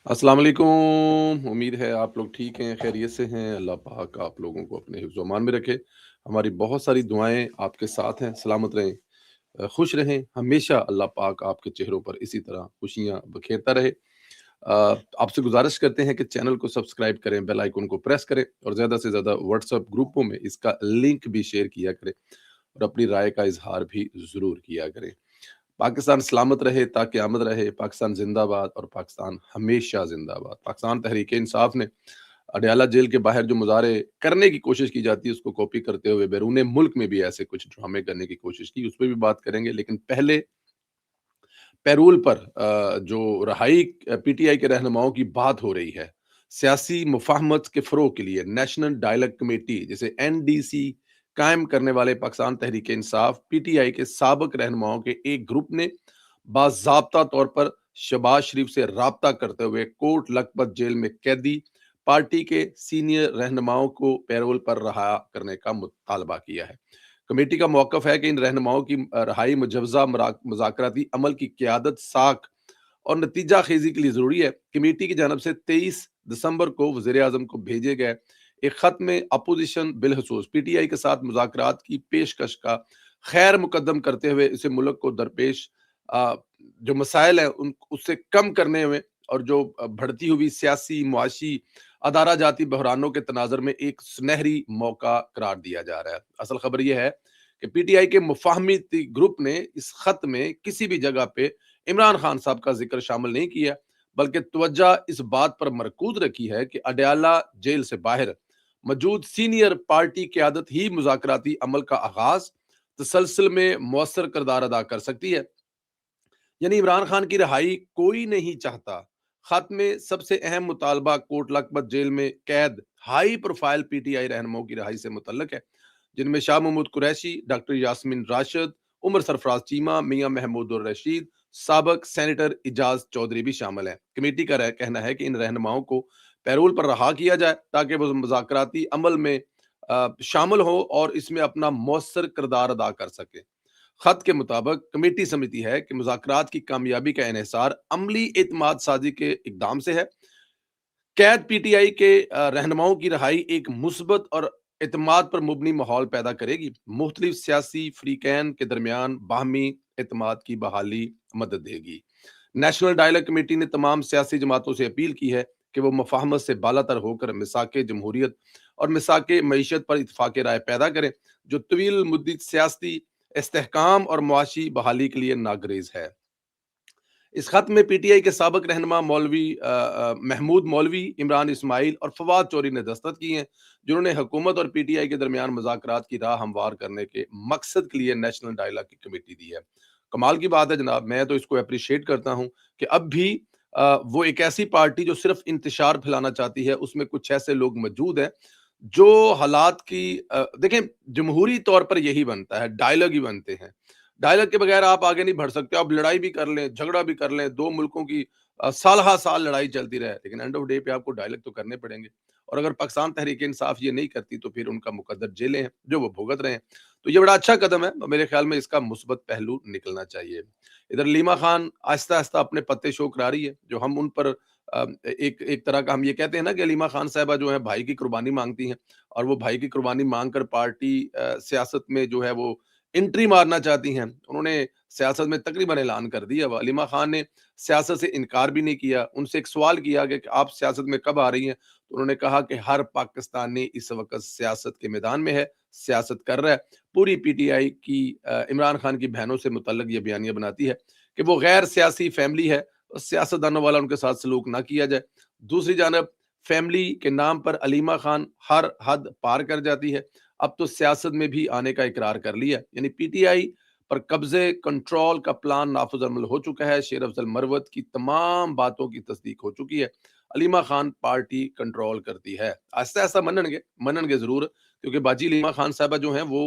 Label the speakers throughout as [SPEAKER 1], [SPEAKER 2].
[SPEAKER 1] अस्सलाम वालेकुम। उम्मीद है आप लोग ठीक हैं, खैरियत से हैं। अल्लाह पाक आप लोगों को अपने हिफ्ज़-ओ अमान में रखे। हमारी बहुत सारी दुआएँ आपके साथ हैं, सलामत रहें, खुश रहें। हमेशा अल्लाह पाक आपके चेहरों पर इसी तरह खुशियाँ बखेरता रहे। आपसे गुज़ारिश करते हैं कि चैनल को सब्सक्राइब करें, बेल आइकन को प्रेस करें और ज़्यादा से ज़्यादा व्हाट्सएप ग्रुपों में इसका लिंक भी शेयर किया करें और अपनी राय का इज़हार भी ज़रूर किया करें। पाकिस्तान सलामत रहे, क़यामत रहे, पाकिस्तान ज़िंदाबाद और पाकिस्तान हमेशा ज़िंदाबाद। पाकिस्तान तहरीक-ए-इंसाफ ने अडयाला जेल के बाहर जो मुज़ाहरे करने की कोशिश की जाती है, उसको कॉपी करते हुए बैरून मुल्क में भी ऐसे कुछ ड्रामे करने की कोशिश की, उस पे भी बात करेंगे। लेकिन पहले पैरोल पर जो रहाई पीटीआई के रहनुमाओं की बात हो रही है, सियासी मुफ़ाहमत के फ़रोग़ के लिए नेशनल डायलॉग कमेटी जिसे एनडीसी कायम करने वाले पाकिस्तान तहरीक-ए-इंसाफ पीटीआई के साबिक़ रहनुमाओं के एक ग्रुप ने बाज़ाब्ता तौर पर शहबाज शरीफ से राब्ता करते हुए कोट लखपत जेल में कैदी पार्टी के सीनियर रहनुमाओं को पैरोल पर रहा करने का मुतालबा किया है। कमेटी का मौक़िफ़ है कि इन रहनुमाओं की रहाई मुजवज़ा मुज़ाकराती अमल की क़यादत, साख और नतीजा ख़ेज़ी के लिए ज़रूरी है। कमेटी की जानिब से 23 दिसंबर को वज़ीर-ए-आज़म को भेजे गए एक ख़त में अपोज़िशन बिलख़ुसूस पीटीआई के साथ मुज़ाकरात की पेशकश का ख़ैर मुक़द्दम करते हुए इसे मुल्क को दरपेश जो मसाइल हैं उन उससे कम करने में और जो बढ़ती हुई सियासी, मुआशी, अदारा जाती बहरानों के तनाज़ुर में एक सुनहरी मौका करार दिया जा रहा है। असल ख़बर ये है कि पीटीआई के मुफ़ाहमती ग्रुप ने इस ख़त में किसी भी जगह पे इमरान खान साहब का ज़िक्र शामिल नहीं किया, बल्कि तवज्जो इस बात पर मरकूज़ रखी है कि अडयाला जेल से बाहर मौजूद सीनियर पार्टी क़यादत ही मुज़ाकराती अमल का आगाज़ तसलसल में मौसर किरदार अदा कर सकती है। यानी इमरान खान की रिहाई कोई नहीं चाहता। खत में सबसे अहम मुतालबा कोट लखपत जेल में कैद हाई प्रोफाइल पीटीआई रहनुमाओं की रिहाई से मुतल्लक है, जिनमें शाह महमूद कुरैशी, डॉक्टर यास्मीन राशिद, उमर सरफराज चीमा, मियां महमूद उर रशीद, साबिक सेनेटर इजाज चौधरी भी शामिल हैं। कमेटी का कहना है कि इन रहनुमाओं को पैरोल पर रहा किया जाए ताकि वो मुज़ाकराती अमल में शामिल हो और इसमें अपना मौसर किरदार अदा कर सके। खत के मुताबिक कमेटी समझती है कि मुज़ाकरात की कामयाबी का इन्हिसार अमली एतमाद साजी के इकदाम से है। कैद पीटीआई के रहनुमाओं की रिहाई एक मुस्बत और एतमाद पर मुबनी माहौल पैदा करेगी, मुख्तलिफ सियासी फ़रीक़ैन के दरमियान बाहमी एतमाद की बहाली मदद देगी। नेशनल डायलॉग कमेटी ने तमाम सियासी जमातों से अपील की है कि वो मुफ़ाहमत से बालातर होकर मिसाक़े जमहूरियत और मिसाक़े मईशत पर इत्तेफ़ाक़ राय पैदा करें, जो तवील मुद्दत सियासी इस्तेहकाम और मुआशी बहाली के लिए नागरेज़ है। इस खत में पीटीआई के साबिक रहनुमा मौलवी महमूद मौलवी, इमरान इस्माइल और फवाद चौधरी ने दस्तखत की हैं, जिन्होंने हुकूमत और पीटीआई के दरमियान मुज़ाकरात की राह हमवार करने के मकसद के लिए नेशनल डायलॉग की कमेटी दी है। कमाल की बात है जनाब, मैं तो इसको एप्रिशिएट करता हूँ कि अब भी वो एक ऐसी पार्टी जो सिर्फ इंतशार फैलाना चाहती है, उसमें कुछ ऐसे लोग मौजूद हैं, जो हालात की देखें जमहूरी तौर पर यही बनता है, डायलॉग ही बनते हैं। डायलॉग के बगैर आप आगे नहीं बढ़ सकते। आप लड़ाई भी कर लें, झगड़ा भी कर लें, 2 मुल्कों की साल-हा-साल लड़ाई चलती रहे, लेकिन एंड ऑफ डे पे आपको डायलॉग तो करने पड़ेंगे। और अगर पाकिस्तान तहरीक-ए-इंसाफ ये नहीं करती, तो फिर उनका मुकद्दर जेलें हैं, जो वो भुगत रहे हैं। तो ये बड़ा अच्छा कदम है, मेरे ख्याल में इसका मुस्बत पहलू निकलना चाहिए। इधर लीमा खान आहिस्ता-आहिस्ता अपने पत्ते शो करा रही है, जो हम उन पर एक एक तरह का हम ये कहते हैं ना कि लीमा खान साहिबा जो है भाई की कुर्बानी माँगती हैं और वो भाई की कुर्बानी माँग कर पार्टी सियासत में जो है वो एंट्री मारना चाहती हैं। उन्होंने सियासत में तकरीबन ऐलान कर दिया। वलीमा खान ने सियासत से इनकार भी नहीं किया। उनसे एक सवाल किया गया कि आप सियासत में कब आ रही हैं? तो उन्होंने कहा कि हर पाकिस्तानी इस वक़्त सियासत के मैदान में है, सियासत कर रहा है। पूरी पीटीआई की इमरान खान की बहनों से मुतल्लिक ये बयानिया बनाती है कि वो गैर सियासी फैमिली है, और सियासतदानों वाला उनके साथ सलूक ना किया जाए। दूसरी जानब फैमिली के नाम पर अलीमा खान हर हद पार कर जाती है। अब तो सियासत में भी आने का इकरार कर लिया। यानी पीटीआई पर कब्जे कंट्रोल का प्लान नाफिज अमल हो चुका है। शेर अफजल मरवत की तमाम बातों की तस्दीक हो चुकी है। अलीमा खान पार्टी कंट्रोल करती है। आहिस्ता-आहिस्ता मननगे ज़रूर, क्योंकि बाजी अलीमा खान साहिबा जो हैं वो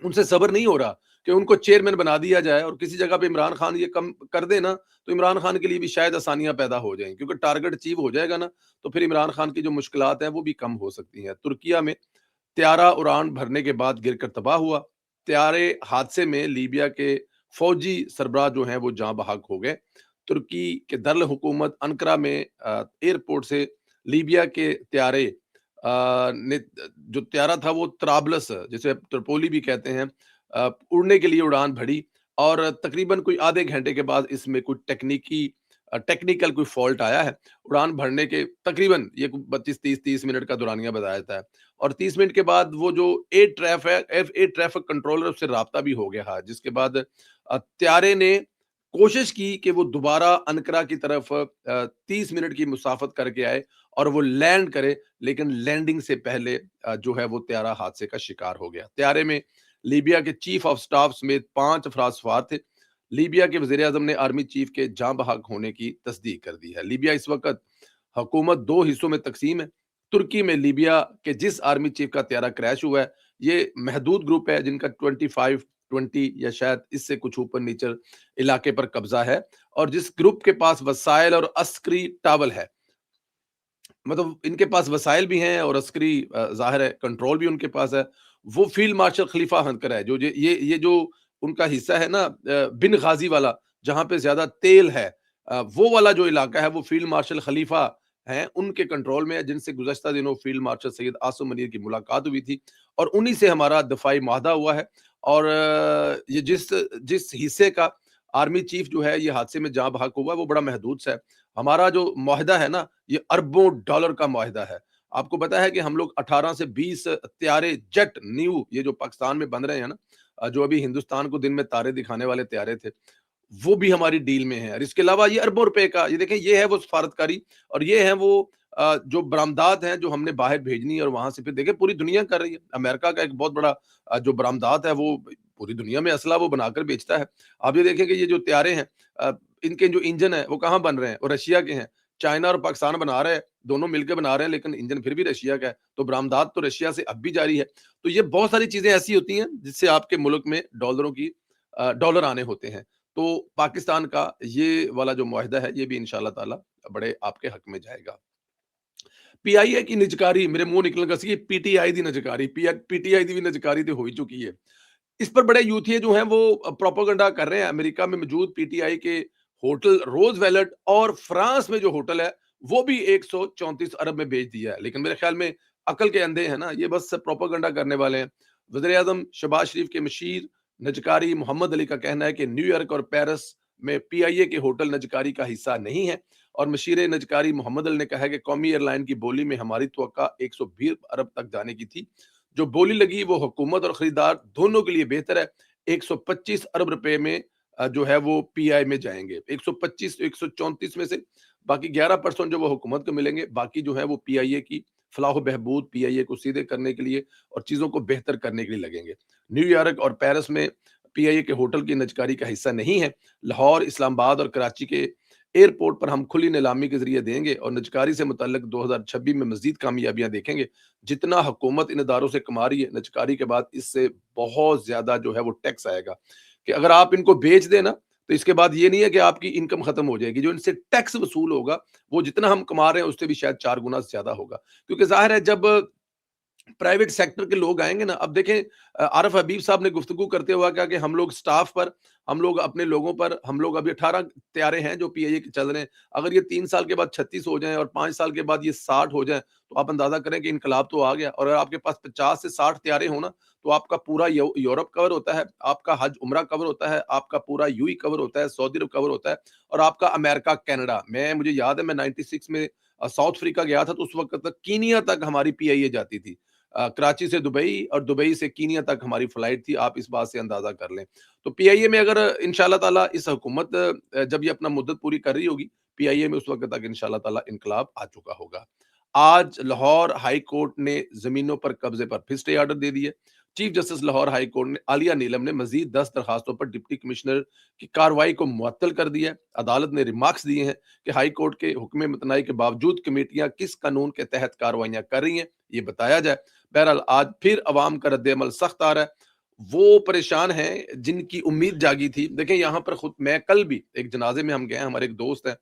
[SPEAKER 1] उनसे सब्र नहीं हो रहा कि उनको चेयरमैन बना दिया जाए और किसी जगह पे इमरान खान ये कम कर दे ना, तो इमरान खान के लिए भी शायद आसानियाँ पैदा हो जाएँ, क्योंकि टारगेट अचीव हो जाएगा ना, तो फिर इमरान खान की जो मुश्किलात हैं वो भी कम हो सकती हैं। तुर्किया में त्यारा उड़ान भरने के बाद गिरकर तबाह हुआ। त्यारे हादसे में लीबिया के फौजी सरबराह जो हैं वो जाँ बहक हो गए। ترکی کے دارالحکومت انقرہ میں ایئرپورٹ سے لیبیا کے طیارے نے جو طیارہ تھا وہ طرابلس جسے ترپولی بھی کہتے ہیں اڑنے کے لیے اڑان بھری، اور تقریباً کوئی آدھے گھنٹے کے بعد اس میں کوئی ٹیکنیکل کوئی فالٹ آیا ہے۔ اڑان بھرنے کے تقریباً یہ 25 30 منٹ کا دورانیہ بتایا جاتا ہے، اور 30 منٹ کے بعد وہ جو ایئر ٹریفک کنٹرولر اس سے رابطہ بھی ہو گیا ہے، جس کے بعد طیارے نے کوشش کی کہ وہ دوبارہ انقرہ کی طرف 30 منٹ کی مسافت کر کے آئے اور وہ لینڈ کرے، لیکن لینڈنگ سے پہلے جو ہے وہ طیارہ حادثے کا شکار ہو گیا۔ طیارے میں لیبیا کے چیف آف سٹاف سمیت 5 افراد سوار تھے۔ لیبیا کے وزیر اعظم نے آرمی چیف کے جاں بحق ہونے کی تصدیق کر دی ہے۔ لیبیا اس وقت حکومت 2 حصوں میں تقسیم ہے۔ ترکی میں لیبیا کے جس آرمی چیف کا طیارہ کریش ہوا ہے، یہ محدود گروپ ہے جن کا 25 20 یا شاید اس سے کچھ اوپر نیچے علاقے پر قبضہ ہے، اور جس گروپ کے پاس وسائل اور عسکری ٹاول ہے، مطلب ان کے پاس وسائل بھی ہیں اور عسکری ظاہر ہے کنٹرول بھی ان کے پاس ہے، وہ فیلڈ مارشل خلیفہ ہنتکر ہے، جو یہ جو ان کا حصہ ہے نا بن غازی والا، جہاں پہ زیادہ تیل ہے، وہ والا جو علاقہ ہے وہ فیلڈ مارشل خلیفہ ہیں ان کے کنٹرول میں ہے، جن سے گزشتہ دنوں فیلڈ مارشل سید عاصم منیر کی ملاقات ہوئی تھی، اور انہی سے ہمارا دفاعی معاہدہ ہوا ہے۔ اور یہ جس حصے کا آرمی چیف جو ہے یہ حادثے میں جاں بحق ہوا ہے وہ بڑا محدود سا ہے۔ ہمارا جو معاہدہ ہے نا یہ اربوں ڈالر کا معاہدہ ہے۔ آپ کو پتا ہے کہ ہم لوگ 18 سے 20 طیارے جیٹ نیو یہ جو پاکستان میں بن رہے ہیں نا، جو ابھی ہندوستان کو دن میں تارے دکھانے والے طیارے تھے، وہ بھی ہماری ڈیل میں ہیں۔ اور اس کے علاوہ یہ اربوں روپے کا، یہ دیکھیں یہ ہے وہ سفارتکاری، اور یہ ہیں وہ جو برآمدات ہیں جو ہم نے باہر بھیجنی ہے، اور وہاں سے پھر دیکھیں پوری دنیا کر رہی ہے۔ امریکہ کا ایک بہت بڑا جو برآمدات ہے وہ پوری دنیا میں اسلحہ وہ بنا کر بیچتا ہے۔ آپ یہ دیکھیں کہ یہ جو طیارے ہیں ان کے جو انجن ہیں وہ کہاں بن رہے ہیں، وہ رشیا کے ہیں۔ چائنا اور پاکستان بنا رہے ہیں، دونوں مل کے بنا رہے ہیں، لیکن انجن پھر بھی رشیا کا ہے، تو برآمدات تو رشیا سے اب بھی جاری ہے۔ تو یہ بہت ساری چیزیں ایسی ہوتی ہیں جس سے آپ کے ملک میں ڈالر آنے ہوتے ہیں۔ تو پاکستان کا یہ والا جو معاہدہ ہے یہ بھی انشاءاللہ تعالی بڑے آپ کے حق میں جائے گا۔ پی آئی اے کی نجکاری میرے منہ نکل گا سی، پی ٹی آئی دی نجکاری، پی ٹی آئی دی بھی نجکاری تو ہو ہی چکی ہے۔ اس پر بڑے یوتھیے جو ہیں وہ پروپیگنڈا کر رہے ہیں۔ امریکہ میں موجود پی ٹی آئی کے ہوٹل روز ویلٹ اور فرانس میں جو ہوٹل ہے وہ بھی 134 ارب میں بیچ دیا ہے، لیکن میرے خیال میں عقل کے اندھے ہیں نا، یہ بس پروپیگنڈا کرنے والے ہیں۔ وزیر اعظم شہباز شریف کے مشیر نجکاری محمد علی کا کہنا ہے کہ نیو یارک اور پیرس میں پی آئی اے کے ہوٹل نجکاری کا حصہ نہیں ہے، اور مشیر نجکاری محمد علی نے کہا ہے کہ قومی ایئر لائن کی بولی میں ہماری توقع 120 ارب تک جانے کی تھی، جو بولی لگی وہ حکومت اور خریدار دونوں کے لیے بہتر ہے۔ 125 ارب روپے میں جو ہے وہ پی آئی میں جائیں گے، 125 134 میں سے باقی 11% جو وہ حکومت کو ملیں گے، باقی جو ہے وہ پی آئی اے کی فلاح و بہبود، پی آئی اے کو سیدھے کرنے کے لیے اور چیزوں کو بہتر کرنے کے لیے لگیں گے۔ نیو یارک اور پیرس میں پی آئی اے کے ہوٹل کی نجکاری کا حصہ نہیں ہے۔ لاہور، اسلام آباد اور کراچی کے ایئرپورٹ پر ہم کھلی نیلامی کے ذریعے دیں گے، اور نجکاری سے متعلق 2026 میں مزید کامیابیاں دیکھیں گے۔ جتنا حکومت ان اداروں سے کما رہی ہے نجکاری کے بعد، اس سے بہت زیادہ جو ہے وہ ٹیکس آئے گا، کہ اگر آپ ان کو بیچ دیں نا تو اس کے بعد یہ نہیں ہے کہ آپ کی انکم ختم ہو جائے گی، جو ان سے ٹیکس وصول ہوگا وہ جتنا ہم کما رہے ہیں اس سے بھی شاید 4 گنا زیادہ ہوگا، کیونکہ ظاہر ہے جب پرائیویٹ سیکٹر کے لوگ آئیں گے نا۔ اب دیکھیں عارف حبیب صاحب نے گفتگو کرتے ہوا کہا کہ ہم لوگ سٹاف پر، ہم لوگ اپنے لوگوں پر، ہم لوگ ابھی 18 طیارے ہیں جو پی آئی اے کے چل رہے ہیں، اگر یہ 3 سال کے بعد 36 ہو جائیں اور 5 سال کے بعد یہ 60 ہو جائیں تو آپ اندازہ کریں کہ انقلاب تو آ گیا۔ اور اگر آپ کے پاس 50 سے 60 طیارے ہوں نا تو آپ کا پورا یورپ کور ہوتا ہے، آپ کا حج عمرہ کور ہوتا ہے، آپ کا پورا یو ای کور ہوتا ہے، سعودی عرب کور ہوتا ہے، اور آپ کا امریکہ کینیڈا۔ مجھے یاد ہے میں 96 میں ساؤتھ افریقہ گیا تھا تو اس وقت تک کینیا تک ہماری پی آئی اے جاتی تھی، کراچی سے دبئی اور دبئی سے کینیا تک ہماری فلائٹ تھی، آپ اس بات سے اندازہ کر لیں۔ تو پی آئی اے میں اگر انشاءاللہ تعالیٰ اس حکومت جب یہ اپنا مدت پوری کر رہی ہوگی، پی آئی اے میں اس وقت تک انشاءاللہ تعالیٰ انقلاب آ چکا ہوگا۔ آج لاہور ہائی کورٹ نے زمینوں پر قبضے پر پھر سٹے آرڈر دے دیے۔ Chief justice Lahore high court نے عالیہ نیلم نے مزید 10 درخواستوں پر ڈپٹی کمشنر کی کارروائی کو معطل کر دیا ہے۔ عدالت نے ریمارکس دیے ہیں کہ ہائی کورٹ کے حکم متنائی کے باوجود کمیٹیاں کس قانون کے تحت کارروائیاں کر رہی ہیں یہ بتایا جائے۔ بہرحال آج پھر عوام کا رد عمل سخت آ رہا ہے، وہ پریشان ہیں جن کی امید جاگی تھی۔ دیکھیں یہاں پر خود میں کل بھی ایک جنازے میں ہم گئے ہیں، ہمارے ایک دوست ہیں،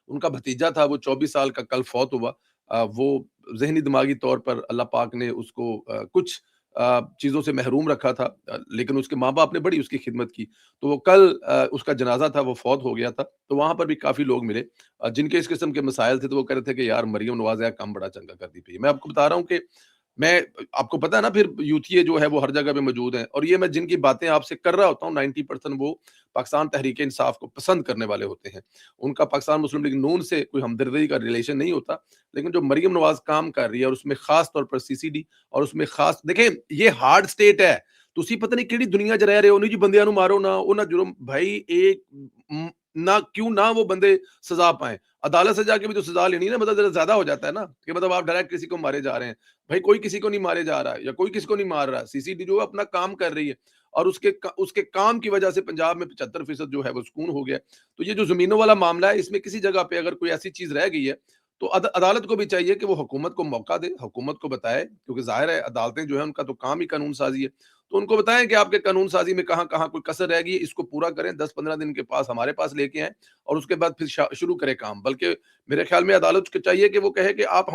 [SPEAKER 1] ان کا بھتیجا تھا، وہ 24 سال کا کل فوت ہوا۔ وہ ذہنی دماغی طور پر اللہ پاک نے اس کو کچھ चीज़ों से महरूम रखा था, लेकिन उसके माँ-बाप ने बड़ी उसकी खिदमत की। तो वो कल उसका जनाज़ा था, वो फ़ौत हो गया था, तो वहाँ पर भी काफ़ी लोग मिले जिनके इस किस्म के मसाइल थे, तो वो कह रहे थे कि यार मरियम नवाज़ का काम बड़ा चंगा कर दी थी। मैं आपको बता रहा हूँ कि मैं आपको पता है ना, फिर यूथिये जो है वो हर जगह पे मौजूद हैं, और ये मैं जिनकी बातें आपसे कर रहा होता हूँ 90% वो पाकिस्तान तहरीक इंसाफ को पसंद करने वाले होते हैं। उनका पाकिस्तान मुस्लिम लीग नून से कोई हमदर्दी का रिलेशन नहीं होता, लेकिन जो मरियम नवाज काम कर रही है, और उसमें खास तौर पर सीसीडी, और उसमें खास देखें, ये हार्ड स्टेट है। ਤੁਸੀਂ पता नहीं ਕਿਹੜੀ ਦੁਨੀਆ 'ਚ ਰਹਿ ਰਹੇ ਹੋ, ਨਹੀਂ ਜੀ ਬੰਦਿਆਂ ਨੂੰ ਮਾਰੋ ਨਾ, ਉਹ ਨਾ जुर्म भाई एक ना क्यों ना वो बंदे सजा पाएं। अदालत से जाके भी तो सजा लेनी है ना, मतलब ज्यादा हो जाता है ना, कि मतलब आप डायरेक्ट किसी को मारे जा रहे हैं। भाई कोई किसी को नहीं मारे जा रहा है, या कोई किसी को नहीं मार रहा है, सीसीडी जो है अपना काम कर रही है, और उसके काम की वजह से पंजाब में 75% जो है वो सुकून हो गया। तो ये जो जमीनों वाला मामला है, इसमें किसी जगह पे अगर कोई ऐसी चीज रह गई है, तो अदालत को भी चाहिए कि वो हुकूमत को मौका दे, हुकूमत को बताए, क्योंकि जाहिर है अदालतें जो है उनका तो काम ही कानून साजी है। तो उनको बताएं कि आपके कानून साजी में कहाँ कहाँ कोई कसर रह गई है, इसको पूरा करें, 10-15 दिन के पास हमारे पास लेके आए, और उसके बाद फिर शुरू करें काम। बल्कि मेरे ख्याल में अदालत को चाहिए कि वो कहे कि आप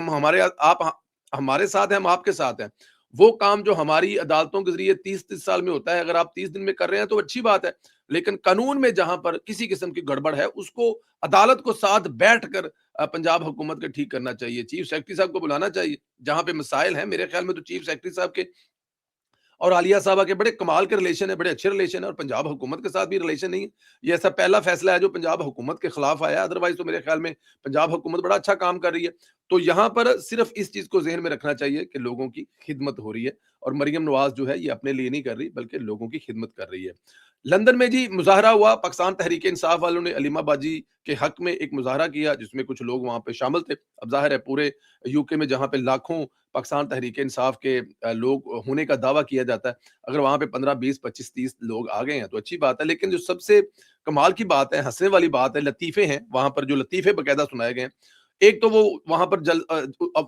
[SPEAKER 1] हमारे साथ हैं, हम आपके साथ हैं। वो काम जो हमारी अदालतों के जरिए 30-30 साल में होता है, अगर आप 30 दिन में कर रहे हैं तो अच्छी बात है, लेकिन कानून में जहां पर किसी किस्म की गड़बड़ है, उसको अदालत को साथ बैठ कर पंजाब हुकूमत के ठीक करना चाहिए। चीफ सेक्रेटरी साहब को बुलाना चाहिए, जहां पे मसाइल हैं। मेरे ख्याल में तो चीफ सेक्रेटरी साहब के और आलिया साहबा के बड़े कमाल के रिलेशन है, बड़े अच्छे रिलेशन है, और पंजाब हुकूमत के साथ भी रिलेशन नहीं है। ये ऐसा पहला फैसला है जो पंजाब हुकूमत के खिलाफ आया, अदरवाइज तो मेरे ख्याल में पंजाब हुकूमत बड़ा अच्छा काम कर रही है। तो यहाँ पर सिर्फ इस चीज को जहन में रखना चाहिए कि लोगों की खिदमत हो रही है, और मरियम नवाज जो है ये अपने लिए नहीं कर रही, बल्कि लोगों की खिदमत कर रही है। लंदन में जी मुजाहरा हुआ, पाकिस्तान तहरीक इंसाफ वालों ने अलीमा बाजी के हक में एक मुजाहरा किया, जिसमें कुछ लोग वहां पे शामिल थे। अब जाहिर है पूरे यूके में जहाँ पे लाखों पाकिस्तान तहरीक इंसाफ के लोग होने का दावा किया जाता है, अगर वहां पे 15, 20, 25, 30 लोग आ गए हैं तो अच्छी बात है। लेकिन जो सबसे कमाल की बात है, हंसने वाली बात है, लतीफे हैं वहां पर, जो लतीफे बकायदा सुनाए गए हैं। एक तो वो वहां पर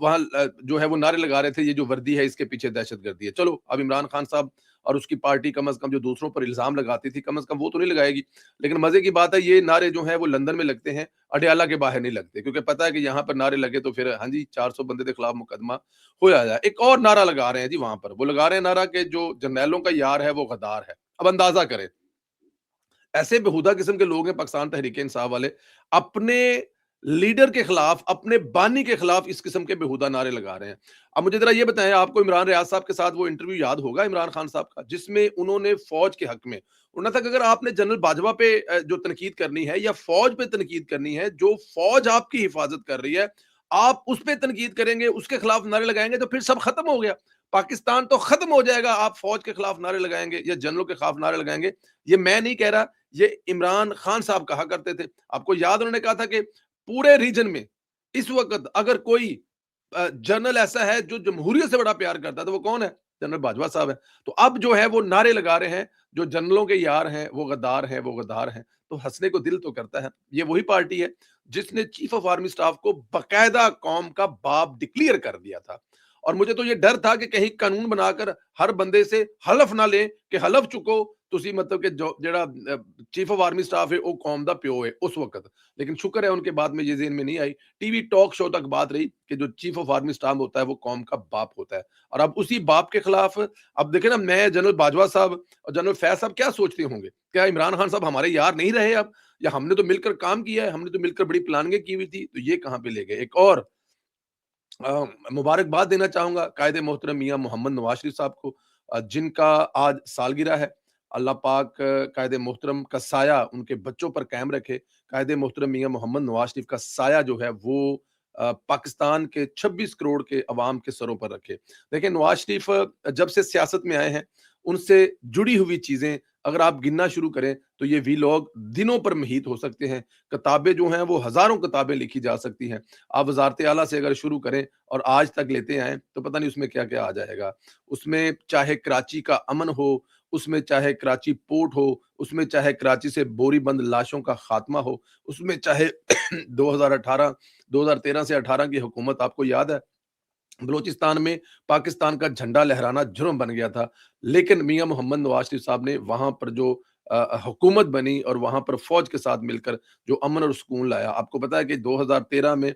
[SPEAKER 1] वहां जो है वो नारे लगा रहे थे, ये जो वर्दी है इसके पीछे दहशतगर्दी है। चलो, अब इमरान खान साहब और उसकी पार्टी कम अज कम जो दूसरों पर इल्जाम लगाती थी, कम अज कम वो तो नहीं लगाएगी। लेकिन मजे की बात है, ये नारे जो है वो लंदन में लगते हैं, अडयाला के बाहर नहीं लगते, क्योंकि पता है कि यहाँ पर नारे लगे तो फिर हाँ जी 400 बंदे के खिलाफ मुकदमा हो जाए। एक और नारा लगा रहे हैं जी वहां पर, वो लगा रहे हैं नारा के जो जर्नैलों का यार है वो गद्दार है। अब अंदाजा करें, ऐसे बेहुदा किस्म के लोग हैं पाकिस्तान तहरीक इंसाफ वाले, अपने लीडर के खिलाफ, अपने बानी के खिलाफ इस किस्म के बेहुदा नारे लगा रहे हैं। अब मुझे जरा ये बताएं, आपको इमरान रियाज साहब के साथ वो इंटरव्यू याद होगा इमरान खान साहब का, जिसमें उन्होंने फौज के हक में उन्होंने था कि अगर आपने जनरल बाजवा पे जो तनकीद करनी है, या फौज पे तनकीद करनी है, जो फौज आपकी हिफाजत कर रही है, आप उस पर तनकीद करेंगे, उसके खिलाफ नारे लगाएंगे, तो फिर सब खत्म हो गया, पाकिस्तान तो खत्म हो जाएगा। आप फौज के खिलाफ नारे लगाएंगे या जनरलों के खिलाफ नारे लगाएंगे, ये मैं नहीं कह रहा, ये इमरान खान साहब कहा करते थे। आपको याद, उन्होंने कहा था कि पूरे रीजन में इस वक्त अगर कोई जनरल ऐसा है जो जमहूरियत से बड़ा प्यार करता है, तो वो कौन है? जनरल बाजवा साहब है। तो अब जो है वो नारे लगा रहे हैं, जो जनरलों के यार हैं वो गद्दार हैं, वो गद्दार हैं। तो हंसने को दिल तो करता है। ये वही पार्टी है जिसने चीफ ऑफ आर्मी स्टाफ को बकायदा कौम का बाप डिक्लेयर कर दिया था। और मुझे तो ये डर था कि कहीं कानून बनाकर हर बंदे से हलफ ना ले कि हलफ चुको ਤੁਸੀਂ मतलब कि जो ਜਿਹੜਾ चीफ ऑफ आर्मी स्टाफ है वो कौम ਦਾ ਪਿਓ है उस वक्त। लेकिन शुक्र है उनके बाद में ये ज़हन में नहीं आई, टीवी टॉक शो तक बात रही कि जो चीफ ऑफ आर्मी स्टाफ होता है वो कौम का बाप होता है। और अब उसी बाप के खिलाफ, अब देखें ना, मैं जनरल बाजवा साहब और जनरल फैज साहब क्या सोचते होंगे, क्या इमरान खान साहब हमारे यार नहीं रहे अब, या हमने तो मिलकर काम किया है, हमने तो मिलकर बड़ी प्लानिंग की हुई थी, तो ये कहाँ पे ले गए। एक और मुबारकबाद देना चाहूंगा कायदे मोहतरम मियां मोहम्मद नवाज शरीफ साहब को, जिनका आज सालगिरह है। अल्लाह पाक कायदे मोहतरम का साया उनके बच्चों पर कायम रखे। कायदे मोहतरम मियां मोहम्मद नवाज शरीफ का साया जो है वो पाकिस्तान के 26 करोड़ के अवाम के सरों पर रखे। देखिए, नवाज शरीफ जब से सियासत में आए हैं, उनसे जुड़ी हुई चीजें अगर आप गिनना शुरू करें तो ये वीलॉग दिनों पर महीत हो सकते हैं। किताबें जो हैं वो हजारों किताबें लिखी जा सकती हैं। आप वजारत आला से अगर शुरू करें और आज तक लेते आए तो पता नहीं उसमें क्या क्या आ जाएगा। उसमें चाहे कराची का अमन हो, उसमें चाहे कराची पोर्ट हो, उसमें चाहे कराची से बोरीबंद लाशों का खात्मा हो, उसमें चाहे 2018 2013 से 18 की हुकूमत, आपको याद है बलूचिस्तान में पाकिस्तान का झंडा लहराना जुर्म बन गया था, लेकिन मियां मोहम्मद नवाज शरीफ साहब ने वहां पर जो हुकूमत बनी और वहां पर फौज के साथ मिलकर जो अमन और सुकून लाया। आपको पता है कि 2013 में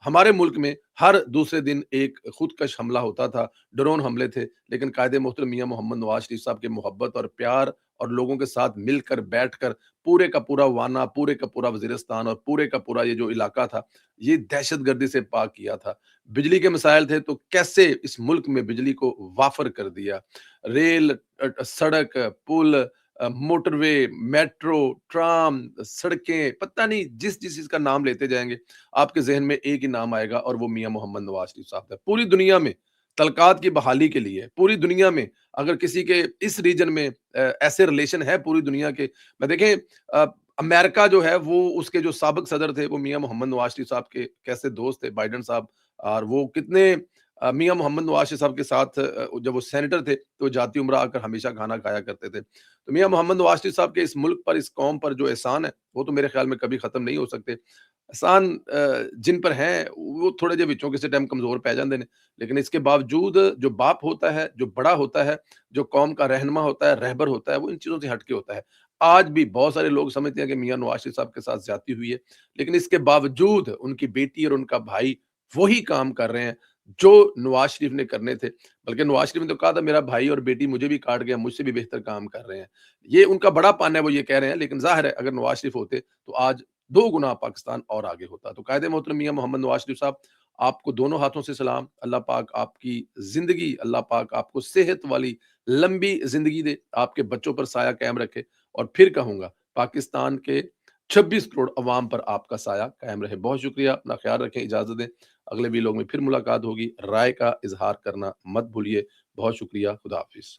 [SPEAKER 1] हमारे मुल्क में हर दूसरे दिन एक खुदकश हमला होता था, ड्रोन हमले थे, लेकिन कायदे मोहतरम मियाँ मोहम्मद नवाज़ शरीफ साहब की मोहब्बत और प्यार और लोगों के साथ मिलकर बैठकर पूरे का पूरा वाना, पूरे का पूरा वज़ीरिस्तान और पूरे का पूरा ये जो इलाका था, ये दहशतगर्दी से पाक किया था। बिजली के मसाइल थे तो कैसे इस मुल्क में बिजली को वाफ़र कर दिया। रेल सड़क, पुल, मोटरवे, मेट्रो, ट्राम, सड़कें, पता नहीं जिस-जिस चीज़ का नाम लेते जाएँगे, आपके ज़हन में एक ही नाम आएगा और वो मियाँ मोहम्मद नवाज़ शरीफ साहब है। पूरी दुनिया में तलकात की बहाली के लिए, पूरी दुनिया में अगर किसी के इस रीजन में ऐसे रिलेशन है पूरी दुनिया के, मैं देखें अ, अमेरिका जो है वो उसके जो साबिक सदर थे वो मियाँ मोहम्मद नवाज़ शरीफ साहब के कैसे दोस्त थे बाइडेन साहब, और वो कितने मियाँ मोहम्मद नवाज़ शरीफ साहब के साथ जब वो सेनेटर थे तो जाती उम्रा आकर हमेशा खाना खाया करते थे। तो मियाँ मोहम्मद नवाज़ शरीफ साहब के इस मुल्क पर, इस कौम पर जो एहसान है, वो तो मेरे ख्याल में कभी खत्म नहीं हो सकते। एहसान जिन पर हैं वो थोड़े ਜਿਹੇ ਵਿੱਚੋਂ ਕਿਸੇ टाइम कमज़ोर पै जाते हैं, लेकिन इसके बावजूद जो बाप होता है, जो बड़ा होता है, जो कौम का रहनुमा होता है, रहबर होता है, वो इन चीज़ों से हट के होता है। आज भी बहुत सारे लोग समझते हैं कि मियाँ नवाज़ शरीफ साहब के साथ ज़्यादती हुई है, लेकिन इसके बावजूद उनकी बेटी और उनका भाई वही काम कर रहे हैं जो नवाज़ शरीफ ने करने थे। बल्कि नवाज़ शरीफ ने तो कहा था मेरा भाई और बेटी मुझे भी काट गया, मुझसे भी बेहतर काम कर रहे हैं। ये उनका बड़ापन है, वो ये कह रहे हैं, लेकिन ज़ाहिर है अगर नवाज़ शरीफ होते तो आज 2 गुना पाकिस्तान और आगे होता। तो कायदे मोहतरम मियाँ मोहम्मद नवाज़ शरीफ साहब, आपको दोनों हाथों से सलाम। अल्लाह पाक आपकी ज़िंदगी, अल्लाह पाक आपको सेहत वाली लंबी ज़िंदगी दे, आपके बच्चों पर साया कायम रखे, और फिर कहूँगा पाकिस्तान के 26 करोड़ अवाम पर आपका साया कायम रहे। बहुत शुक्रिया, अपना ख़्याल रखें, इजाज़त दें। अगले वीलॉग में फिर मुलाकात होगी। राय का इज़हार करना मत भूलिए। बहुत शुक्रिया, खुदा हाफ़िज़।